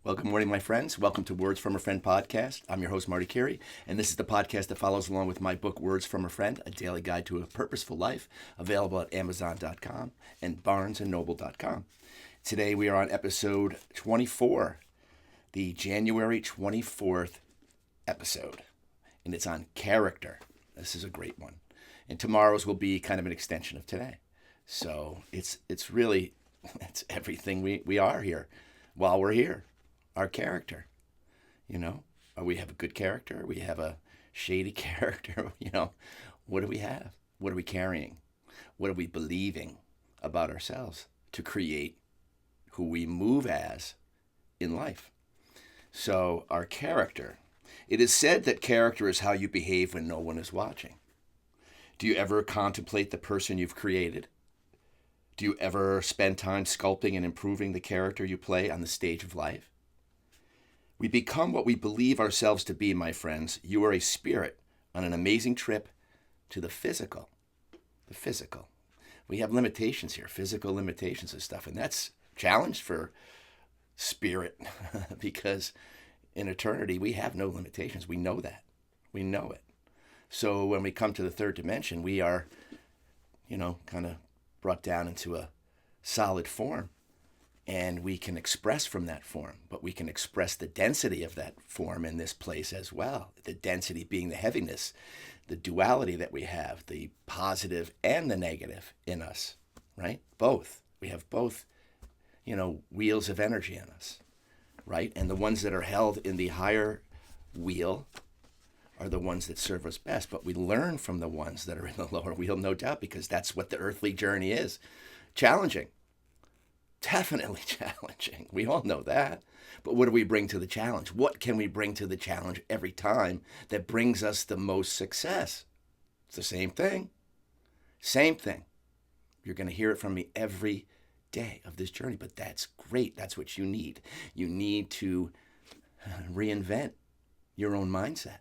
Well, good morning, my friends. Welcome to Words from a Friend podcast. I'm your host, Marty Carey, and this is the podcast that follows along with my book, Words from a Friend, a daily guide to a purposeful life, available at Amazon.com and BarnesandNoble.com. Today we are on episode 24, the January 24th episode, and it's on character. This is a great one. And tomorrow's will be kind of an extension of today. So it's really, it's everything we are here while we're here. Our character, we have a good character, we have a shady character, what do we have? What are we carrying? What are we believing about ourselves to create who we move as in life? So our character, it is said that character is how you behave when no one is watching. Do you ever contemplate the person you've created? Do you ever spend time sculpting and improving the character you play on the stage of life? We become what we believe ourselves to be, my friends. You are a spirit on an amazing trip to the physical. The physical. We have limitations here, physical limitations and stuff, and that's challenged for spirit because in eternity we have no limitations. We know that. We know it. So when we come to the third dimension, we are, kind of brought down into a solid form. And we can express from that form, but we can express the density of that form in this place as well. The density being the heaviness, the duality that we have, the positive and the negative in us, right? Both. We have both, wheels of energy in us, right? And the ones that are held in the higher wheel are the ones that serve us best. But we learn from the ones that are in the lower wheel, no doubt, because that's what the earthly journey is. Challenging. Definitely challenging. We all know that. But what do we bring to the challenge? What can we bring to the challenge every time that brings us the most success? It's the same thing. Same thing. You're going to hear it from me every day of this journey, but that's great. That's what you need. You need to reinvent your own mindset.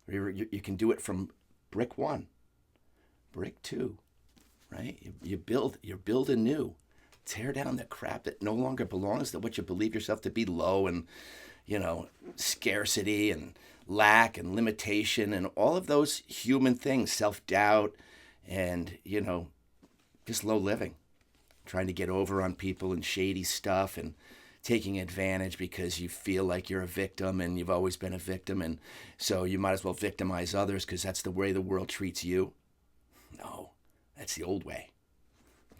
You can do it from brick 1, brick 2, right? You build anew. Tear down the crap that no longer belongs, that what you believe yourself to be low and, scarcity and lack and limitation and all of those human things, self-doubt and, just low living, trying to get over on people and shady stuff and taking advantage because you feel like you're a victim and you've always been a victim. And so you might as well victimize others because that's the way the world treats you. No, that's the old way.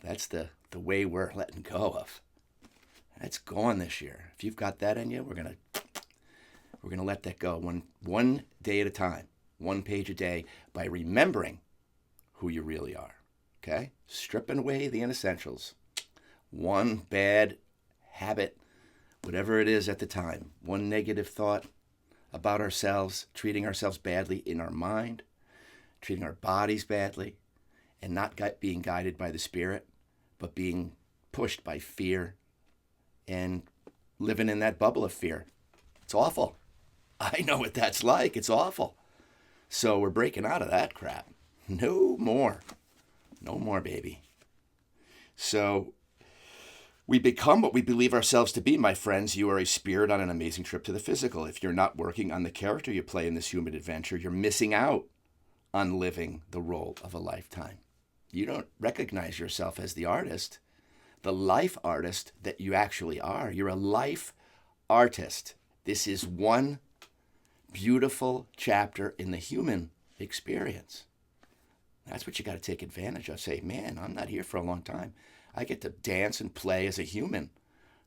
That's the way we're letting go of. That's gone this year. If you've got that in you, we're gonna let that go one day at a time, one page a day, by remembering who you really are. Okay? Stripping away the inessentials. One bad habit, whatever it is at the time, one negative thought about ourselves, treating ourselves badly in our mind, treating our bodies badly, and not being guided by the Spirit, but being pushed by fear and living in that bubble of fear. It's awful. I know what that's like. It's awful. So we're breaking out of that crap. No more. No more, baby. So we become what we believe ourselves to be, my friends. You are a spirit on an amazing trip to the physical. If you're not working on the character you play in this human adventure, you're missing out on living the role of a lifetime. You don't recognize yourself as the artist, the life artist that you actually are. You're a life artist. This is one beautiful chapter in the human experience. That's what you got to take advantage of. Say, man, I'm not here for a long time. I get to dance and play as a human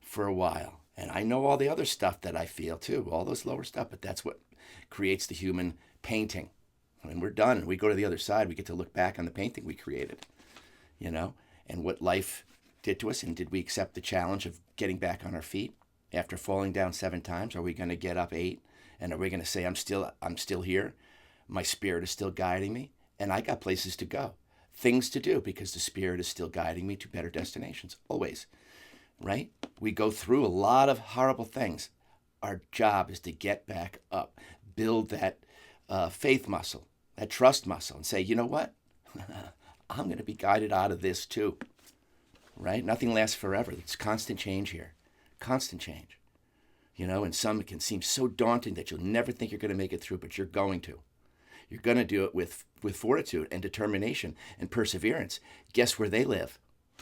for a while. And I know all the other stuff that I feel too, all those lower stuff, but that's what creates the human painting. When we're done and we go to the other side, we get to look back on the painting we created, and what life did to us. And did we accept the challenge of getting back on our feet after falling down 7 times? Are we going to get up 8? And are we going to say, I'm still here. My spirit is still guiding me. And I got places to go, things to do, because the Spirit is still guiding me to better destinations, always, right? We go through a lot of horrible things. Our job is to get back up, build that faith muscle, that trust muscle, and say, you know what? I'm going to be guided out of this too, right? Nothing lasts forever. It's constant change here, constant change. And some can seem so daunting that you'll never think you're going to make it through, but you're going to. You're going to do it with fortitude and determination and perseverance. Guess where they live?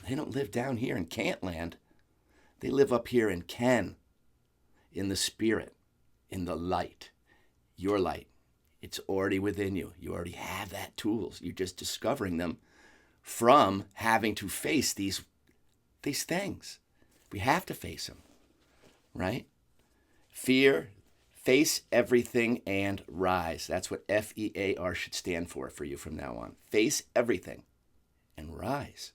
They don't live down here in can't land. They live up here in can, in the spirit, in the light, your light. It's already within you. You already have that tools. You're just discovering them from having to face these things. We have to face them, right? Fear, face everything and rise. That's what FEAR should stand for you from now on. Face everything and rise.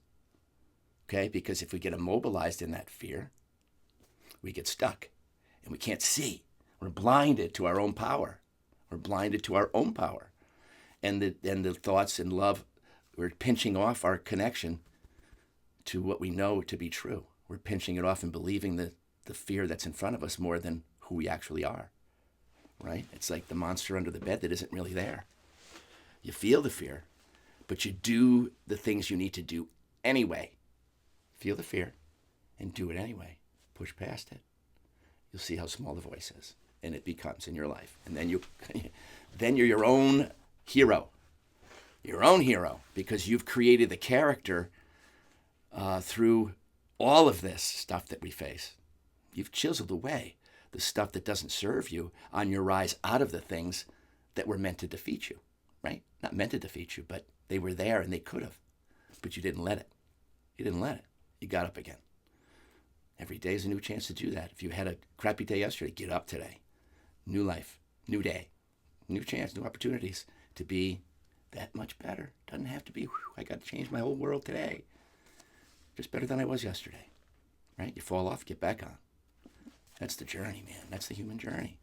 Okay? Because if we get immobilized in that fear, we get stuck and we can't see. We're blinded to our own power. We're blinded to our own power. And the thoughts and love, we're pinching off our connection to what we know to be true. We're pinching it off and believing the fear that's in front of us more than who we actually are, right? It's like the monster under the bed that isn't really there. You feel the fear, but you do the things you need to do anyway. Feel the fear and do it anyway. Push past it. You'll see how small the voice is, and it becomes in your life. And then you're your own hero. Your own hero, because you've created the character through all of this stuff that we face. You've chiseled away the stuff that doesn't serve you on your rise out of the things that were meant to defeat you, right? Not meant to defeat you, but they were there and they could have. But you didn't let it. You didn't let it. You got up again. Every day is a new chance to do that. If you had a crappy day yesterday, get up today. New life, new day, new chance, new opportunities to be that much better. Doesn't have to be, I got to change my whole world today. Just better than I was yesterday, right? You fall off, get back on. That's the journey, man. That's the human journey.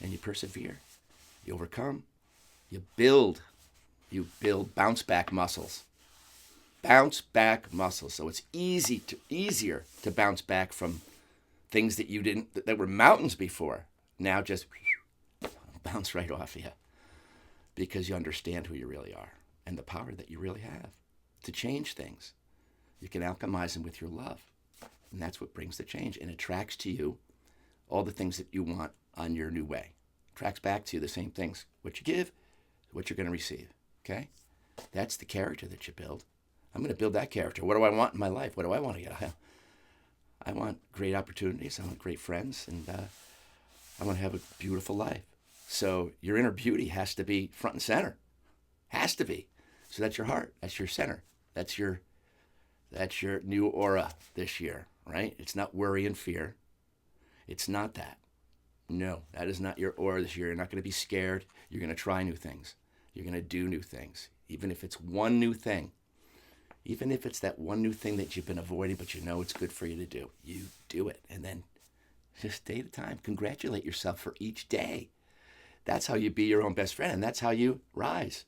And you persevere. You overcome. You build bounce back muscles. Bounce back muscles. So it's easier to bounce back from things that were mountains before. Now just bounce right off of you. Because you understand who you really are and the power that you really have to change things. You can alchemize them with your love. And that's what brings the change and attracts to you all the things that you want on your new way. Attracts back to you the same things. What you give, what you're going to receive. Okay? That's the character that you build. I'm going to build that character. What do I want in my life? What do I want to get? I want great opportunities. I want great friends. And I want to have a beautiful life. So your inner beauty has to be front and center. Has to be. So that's your heart. That's your center. That's your new aura this year, right? It's not worry and fear. It's not that. No, that is not your aura this year. You're not going to be scared. You're going to try new things. You're going to do new things. Even if it's one new thing. Even if it's that one new thing that you've been avoiding, but you know it's good for you to do. You do it. And then just day at a time, congratulate yourself for each day. That's how you be your own best friend. And that's how you rise.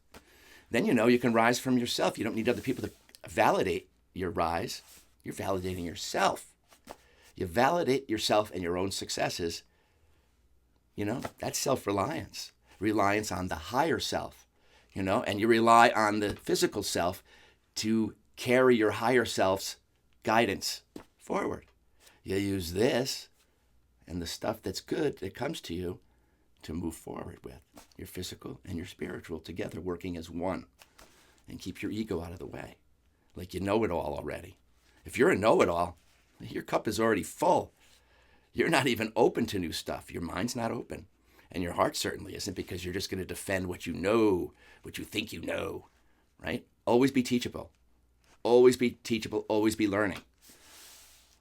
Then you can rise from yourself. You don't need other people to validate your rise. You're validating yourself. You validate yourself and your own successes. That's self-reliance. Reliance on the higher self, and you rely on the physical self to carry your higher self's guidance forward. You use this and the stuff that's good that comes to you to move forward with. Your physical and your spiritual together working as one. And keep your ego out of the way. Like you know it all already. If you're a know-it-all, your cup is already full. You're not even open to new stuff. Your mind's not open. And your heart certainly isn't, because you're just going to defend what you know, what you think you know, right? Always be teachable. Always be teachable. Always be learning,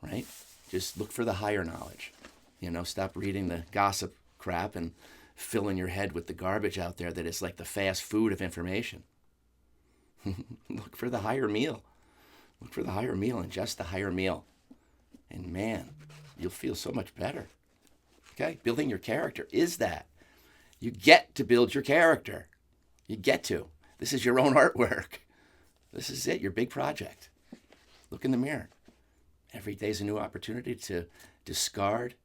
right? Just look for the higher knowledge. Stop reading the gossip crap and filling your head with the garbage out there that is like the fast food of information. Look for the higher meal. Look for the higher meal and just the higher meal. And man, you'll feel so much better. Okay? Building your character is that. You get to build your character. You get to. This is your own artwork. This is it, your big project. Look in the mirror. Every day is a new opportunity to discard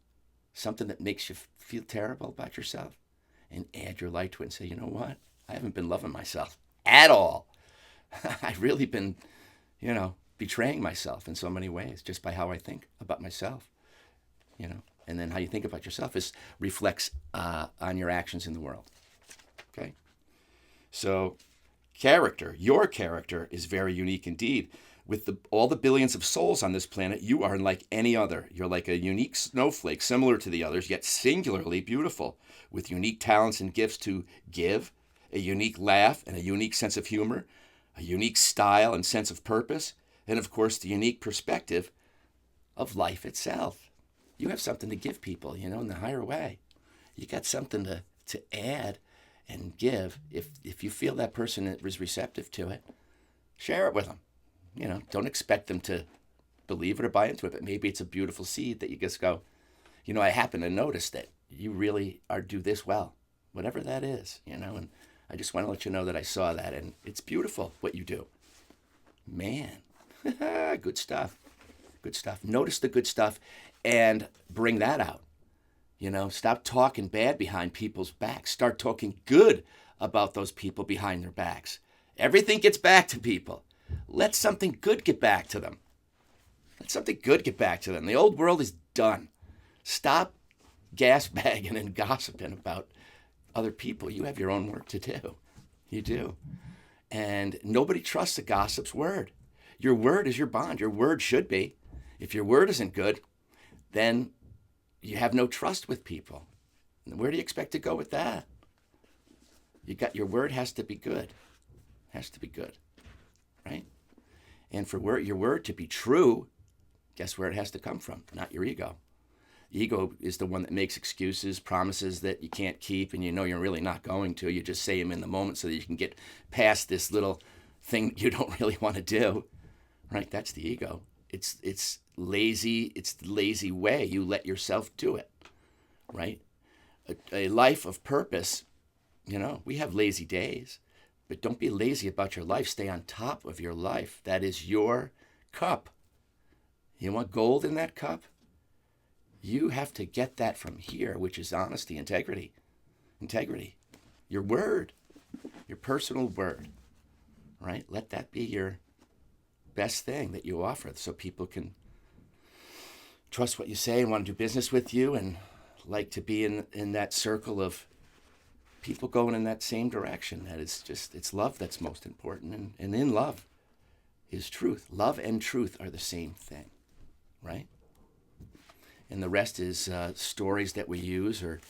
something that makes you feel terrible about yourself and add your light to it and say, you know what? I haven't been loving myself at all. I've really been, betraying myself in so many ways just by how I think about myself, And then how you think about yourself reflects on your actions in the world. Okay? So your character is very unique indeed. With all the billions of souls on this planet, you are unlike any other. You're like a unique snowflake, similar to the others, yet singularly beautiful, with unique talents and gifts to give, a unique laugh and a unique sense of humor, a unique style and sense of purpose, and of course the unique perspective of life itself. You have something to give people, in the higher way. You got something to add and give. If you feel that person is receptive to it, share it with them. Don't expect them to believe it or buy into it, but maybe it's a beautiful seed that you just go, I happen to notice that you really do this well, whatever that is, and I just want to let you know that I saw that, and it's beautiful what you do. Man, good stuff. Good stuff. Notice the good stuff and bring that out. Stop talking bad behind people's backs. Start talking good about those people behind their backs. Everything gets back to people. Let something good get back to them. Let something good get back to them. The old world is done. Stop gas-bagging and gossiping about other people. You have your own work to do. You do. And nobody trusts a gossip's word. Your word is your bond. Your word should be. If your word isn't good, then you have no trust with people. Where do you expect to go with that? Your word has to be good. Has to be good. Right? And for your word to be true, guess where it has to come from? Not your ego. Ego is the one that makes excuses, promises that you can't keep, and you're really not going to. You just say them in the moment so that you can get past this little thing you don't really want to do. Right? That's the ego. It's lazy. It's the lazy way. You let yourself do it. Right? A life of purpose, we have lazy days. But don't be lazy about your life. Stay on top of your life. That is your cup. You want gold in that cup? You have to get that from here, which is honesty, integrity. Integrity. Your word. Your personal word. Right? Let that be your best thing that you offer so people can trust what you say and want to do business with you and like to be in that circle of people going in that same direction. That it's love that's most important. And in love is truth. Love and truth are the same thing, right? And the rest is stories that we use or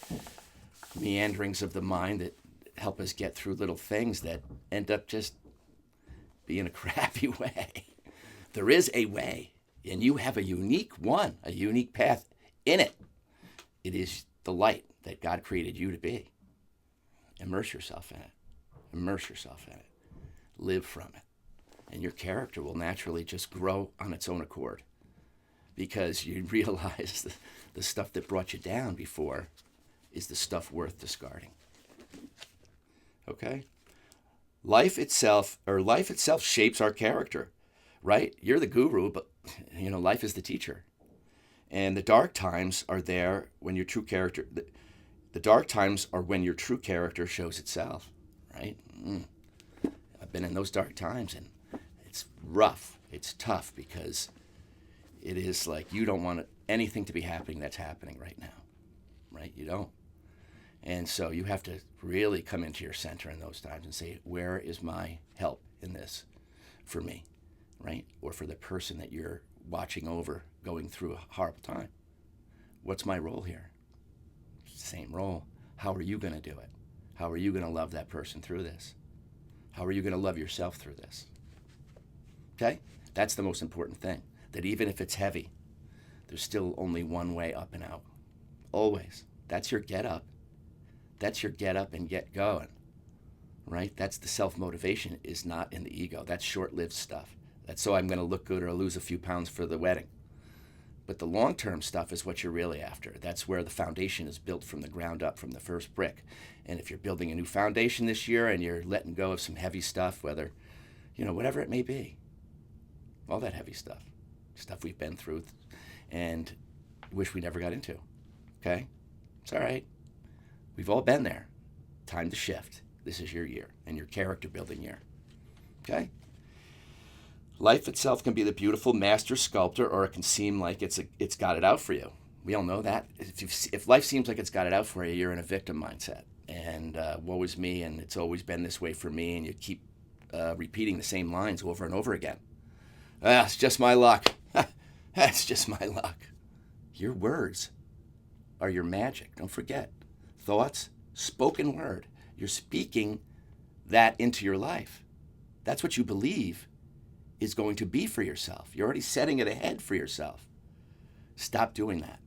meanderings of the mind that help us get through little things that end up just being a crappy way. There is a way, and you have a unique one, a unique path in it. It is the light that God created you to be. Immerse yourself in it. Immerse yourself in it. Live from it. And your character will naturally just grow on its own accord because you realize the stuff that brought you down before is the stuff worth discarding. Okay? Life itself shapes our character, right? You're the guru, but life is the teacher. And the dark times are there when your true character... The dark times are when your true character shows itself, right? I've been in those dark times, and it's rough. It's tough because it is like you don't want anything to be happening that's happening right now, right? You don't. And so you have to really come into your center in those times and say, where is my help in this for me, right? Or for the person that you're watching over going through a horrible time. What's my role here? Same role. How are you going to do it? How are you going to love that person through this? How are you going to love yourself through this? Okay? That's the most important thing. That even if it's heavy, there's still only one way up and out. Always. That's your get up. That's your get up and get going. Right? That's the self-motivation is not in the ego. That's short-lived stuff. That's so I'm going to look good or lose a few pounds for the wedding. But the long-term stuff is what you're really after. That's where the foundation is built from the ground up, from the first brick. And if you're building a new foundation this year and you're letting go of some heavy stuff, whether, whatever it may be, all that heavy stuff we've been through and wish we never got into, okay? It's all right. We've all been there. Time to shift. This is your year and your character building year, okay? Life itself can be the beautiful master sculptor, or it can seem like it's got it out for you. We all know that. If life seems like it's got it out for you, you're in a victim mindset. And woe is me, and it's always been this way for me, and you keep repeating the same lines over and over again. It's just my luck. That's just my luck. Your words are your magic. Don't forget. Thoughts, spoken word. You're speaking that into your life. That's what you believe is going to be for yourself. You're already setting it ahead for yourself. Stop doing that.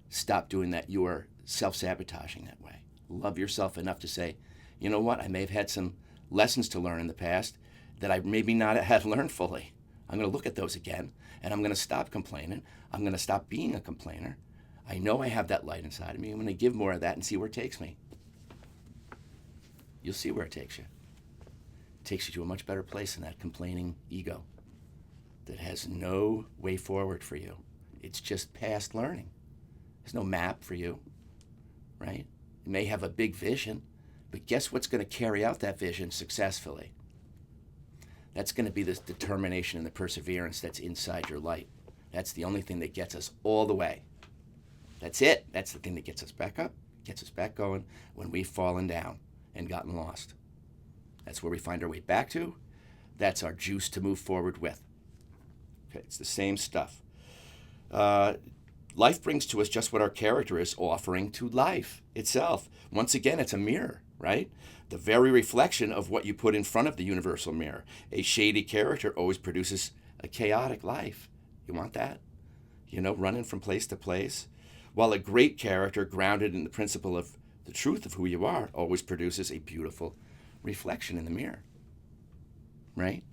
Stop doing that. You are self-sabotaging that way. Love yourself enough to say, you know what? I may have had some lessons to learn in the past that I maybe not have learned fully. I'm going to look at those again, and I'm going to stop complaining. I'm going to stop being a complainer. I know I have that light inside of me. I'm going to give more of that and see where it takes me. You'll see where it takes you. It takes you to a much better place than that complaining ego that has no way forward for you. It's just past learning. There's no map for you, right? You may have a big vision, but guess what's going to carry out that vision successfully? That's going to be the determination and the perseverance that's inside your light. That's the only thing that gets us all the way. That's it. That's the thing that gets us back up, gets us back going when we've fallen down and gotten lost. That's where we find our way back to. That's our juice to move forward with. Okay, it's the same stuff. Life brings to us just what our character is offering to life itself. Once again, it's a mirror, right? The very reflection of what you put in front of the universal mirror. A shady character always produces a chaotic life. You want that? You know, running from place to place. While a great character, grounded in the principle of the truth of who you are, always produces a beautiful reflection in the mirror, right?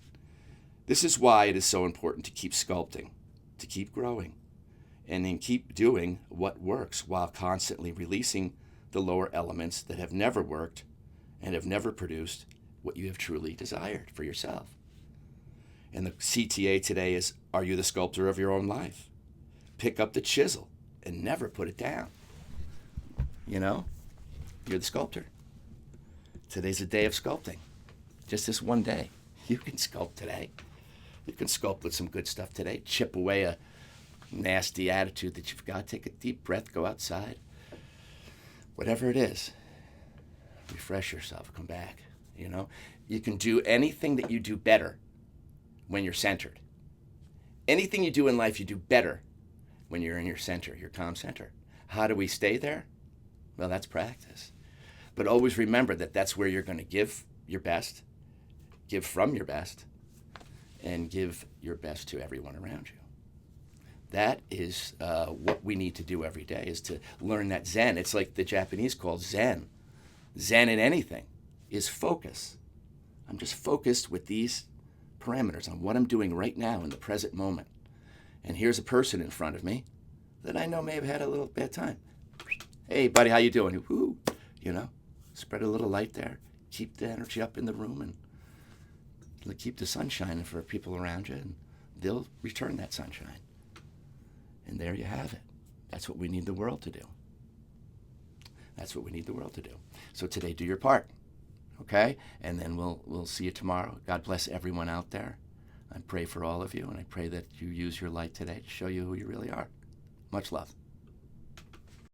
This is why it is so important to keep sculpting, to keep growing, and then keep doing what works while constantly releasing the lower elements that have never worked and have never produced what you have truly desired for yourself. And the CTA today is, are you the sculptor of your own life? Pick up the chisel and never put it down. You know, you're the sculptor. Today's a day of sculpting. Just this one day. You can sculpt today. You can sculpt with some good stuff today. Chip away a nasty attitude that you've got. Take a deep breath, go outside. Whatever it is, refresh yourself, come back. You know, you can do anything that you do better when you're centered. Anything you do in life, you do better when you're in your center, your calm center. How do we stay there? Well, that's practice. But always remember that that's where you're going to give your best, give from your best, and give your best to everyone around you. That is what we need to do every day, is to learn that Zen. It's like the Japanese call Zen. Zen in anything is focus. I'm just focused with these parameters on what I'm doing right now in the present moment. And here's a person in front of me that I know may have had a little bad time. Hey, buddy, how you doing? Woo, you know, spread a little light there. Keep the energy up in the room and keep the sun shining for people around you, and they'll return that sunshine. And there you have it. That's what we need the world to do. That's what we need the world to do. So today, do your part, okay? And then we'll see you tomorrow. God bless everyone out there. I pray for all of you, and I pray that you use your light today to show you who you really are. Much love.